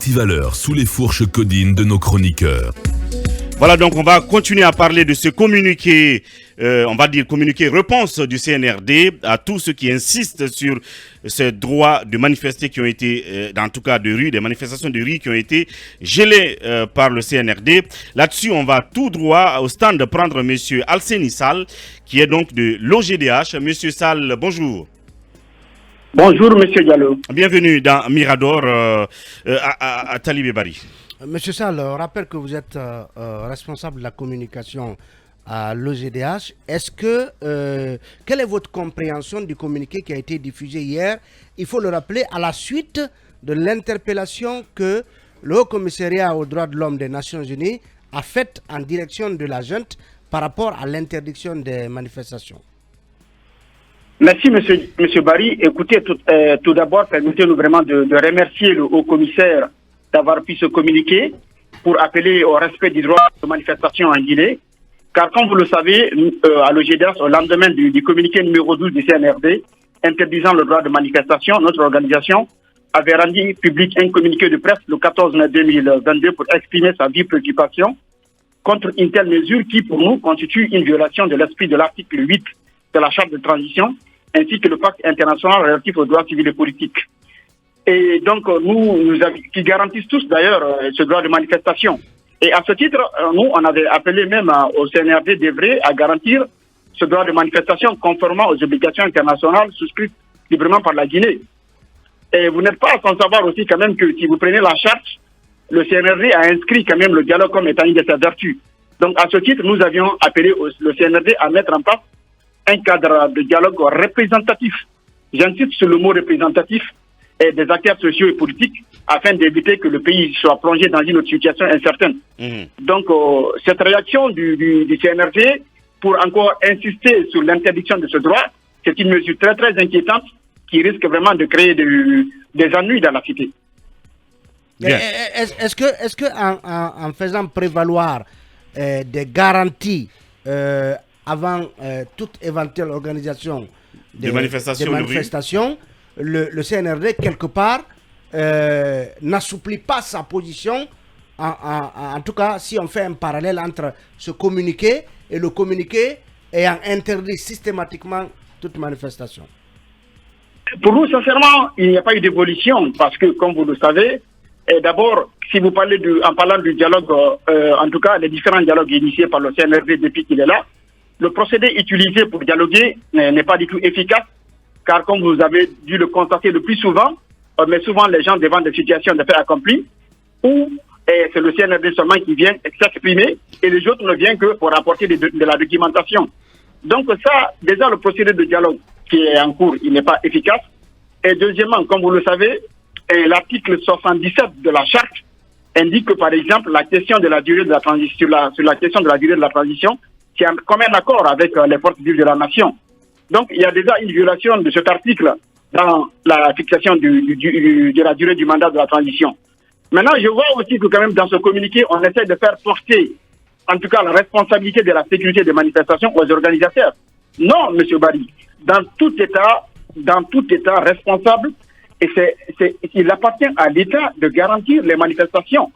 antivaleurs sous les fourches codines de nos chroniqueurs. Voilà, donc on va continuer à parler de ce communiqué, on va dire communiqué réponse du CNRD à tous ceux qui insistent sur ces droits de manifester qui ont été, en tout cas de rue, des manifestations de rue qui ont été gelées par le CNRD. Là-dessus, on va tout droit au stand de prendre M. Alseni Sall, qui est donc de l'OGDH. M. Sall, bonjour. Bonjour, M. Diallo. Bienvenue dans Mirador à Talibé Bari. Monsieur Sall, on rappelle que vous êtes responsable de la communication à l'OGDH. Quelle est votre compréhension du communiqué qui a été diffusé hier? Il faut le rappeler, à la suite de l'interpellation que le Haut Commissariat aux droits de l'homme des Nations Unies a faite en direction de la junte par rapport à l'interdiction des manifestations. Merci, monsieur Barry. Écoutez, tout d'abord, permettez-nous vraiment de remercier le Haut Commissaire d'avoir pu se communiquer pour appeler au respect du droit de manifestation en Guinée. Car comme vous le savez, à l'OGDH, au lendemain du communiqué numéro 12 du CNRD, interdisant le droit de manifestation, notre organisation avait rendu public un communiqué de presse le 14 mai 2022 pour exprimer sa vive préoccupation contre une telle mesure qui, pour nous, constitue une violation de l'esprit de l'article 8 de la Charte de transition, ainsi que le pacte international relatif aux droits civils et politiques. Et donc, qui garantissent tous d'ailleurs ce droit de manifestation. Et à ce titre, nous, on avait appelé même au CNRD d'œuvrer à garantir ce droit de manifestation conformément aux obligations internationales souscrites librement par la Guinée. Et vous n'êtes pas sans savoir aussi quand même que si vous prenez la charte, le CNRD a inscrit quand même le dialogue comme étant une de ses vertus. Donc, à ce titre, nous avions appelé le CNRD à mettre en place un cadre de dialogue représentatif. J'insiste sur le mot représentatif, et des acteurs sociaux et politiques afin d'éviter que le pays soit plongé dans une autre situation incertaine. Donc, cette réaction du CNRD pour encore insister sur l'interdiction de ce droit, c'est une mesure très très inquiétante qui risque vraiment de créer des ennuis dans la cité. Est-ce que en faisant prévaloir des garanties avant toute éventuelle organisation des manifestations, le CNRD, quelque part, n'assouplit pas sa position, en tout cas, si on fait un parallèle entre ce communiqué et le communiqué ayant interdit systématiquement toute manifestation? Pour nous, sincèrement, il n'y a pas eu d'évolution, parce que, comme vous le savez, d'abord, si vous parlez en parlant du dialogue, en tout cas, les différents dialogues initiés par le CNRD depuis qu'il est là, le procédé utilisé pour dialoguer n'est pas du tout efficace. Car comme vous avez dû le constater le plus souvent, on met souvent les gens devant des situations de fait accompli, où c'est le CNRD seulement qui vient s'exprimer et les autres ne viennent que pour apporter de la documentation. Donc ça, déjà le procédé de dialogue qui est en cours, il n'est pas efficace. Et deuxièmement, comme vous le savez, l'article 77 de la charte indique que par exemple la question de la durée de la transition, sur la question de la durée de la transition, c'est en commun accord avec les forces vives de la nation. Donc, il y a déjà une violation de cet article dans la fixation de la durée du mandat de la transition. Maintenant, je vois aussi que quand même dans ce communiqué, on essaie de faire porter, en tout cas, la responsabilité de la sécurité des manifestations aux organisateurs. Non, M. Barry, dans tout État responsable, il appartient à l'État de garantir les manifestations.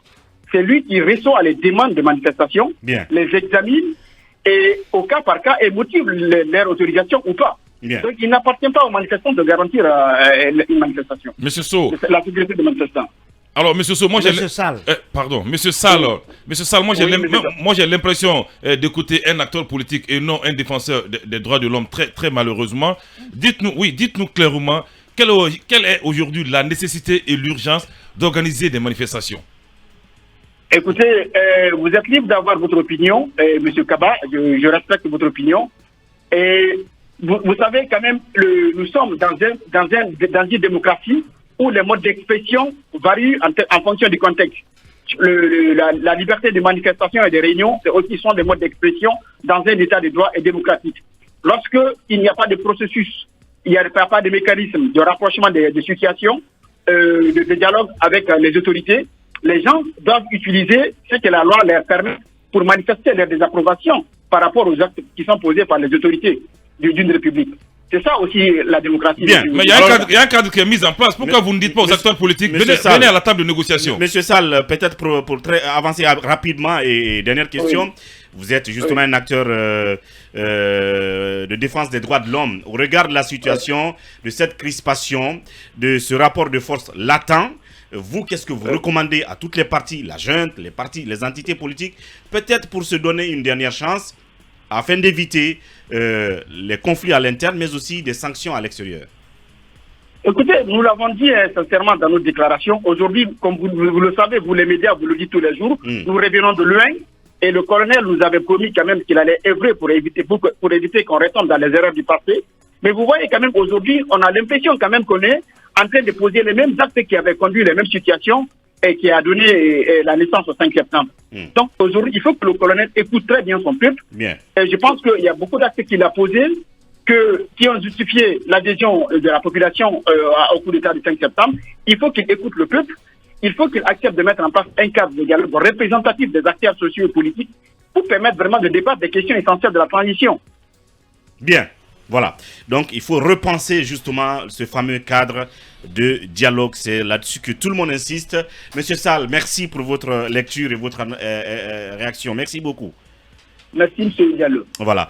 C'est lui qui reçoit les demandes de manifestation, les examine, et au cas par cas, et motive leur autorisation ou pas. Donc, il n'appartient pas aux manifestants de garantir une manifestation. Monsieur Sow. La sécurité des manifestants. Alors, Monsieur Sow, moi j'ai... Monsieur Sall, moi j'ai l'impression d'écouter un acteur politique et non un défenseur des droits de l'homme, très, très malheureusement. Dites-nous clairement, quelle est aujourd'hui la nécessité et l'urgence d'organiser des manifestations? Écoutez, vous êtes libre d'avoir votre opinion, M. Kaba, je respecte votre opinion. Et vous savez quand même, nous sommes dans une démocratie où les modes d'expression varient en fonction du contexte. La liberté de manifestation et de réunion, c'est aussi sont des modes d'expression dans un état de droit et démocratique. Lorsqu'il n'y a pas de processus, il n'y a pas de mécanisme de rapprochement des situations, de dialogue avec les autorités, les gens doivent utiliser ce que la loi leur permet pour manifester leur désapprobation par rapport aux actes qui sont posés par les autorités d'une république. C'est ça aussi la démocratie. Bien, mais il y a un cadre qui est mis en place. Pourquoi vous ne dites pas aux acteurs politiques, venez à la table de négociation? Monsieur Sall, peut-être pour avancer rapidement, et dernière question. Oui. Vous êtes justement un acteur de défense des droits de l'homme. Au regard de la situation, de cette crispation, de ce rapport de force latent, vous, qu'est-ce que vous recommandez à toutes les parties, la junte, les partis, les entités politiques, peut-être pour se donner une dernière chance, afin d'éviter les conflits à l'interne, mais aussi des sanctions à l'extérieur? Écoutez, nous l'avons dit sincèrement dans nos déclarations. Aujourd'hui, comme vous le savez, vous les médias, vous le dites tous les jours, nous revenons de loin. Et le colonel nous avait promis quand même qu'il allait œuvrer pour éviter qu'on retombe dans les erreurs du passé. Mais vous voyez quand même aujourd'hui, on a l'impression quand même qu'on est en train de poser les mêmes actes qui avaient conduit les mêmes situations et qui a donné la naissance au 5 septembre. Donc aujourd'hui, il faut que le colonel écoute très bien son peuple. Bien. Et je pense qu'il y a beaucoup d'actes qu'il a posés qui ont justifié l'adhésion de la population au coup d'État du 5 septembre. Il faut qu'il écoute le peuple. Il faut qu'il accepte de mettre en place un cadre de dialogue représentatif des acteurs sociaux et politiques pour permettre vraiment de débattre des questions essentielles de la transition. Bien, voilà. Donc, il faut repenser justement ce fameux cadre de dialogue. C'est là-dessus que tout le monde insiste. Monsieur Sall, merci pour votre lecture et votre réaction. Merci beaucoup. Merci, M. Diallo. Voilà.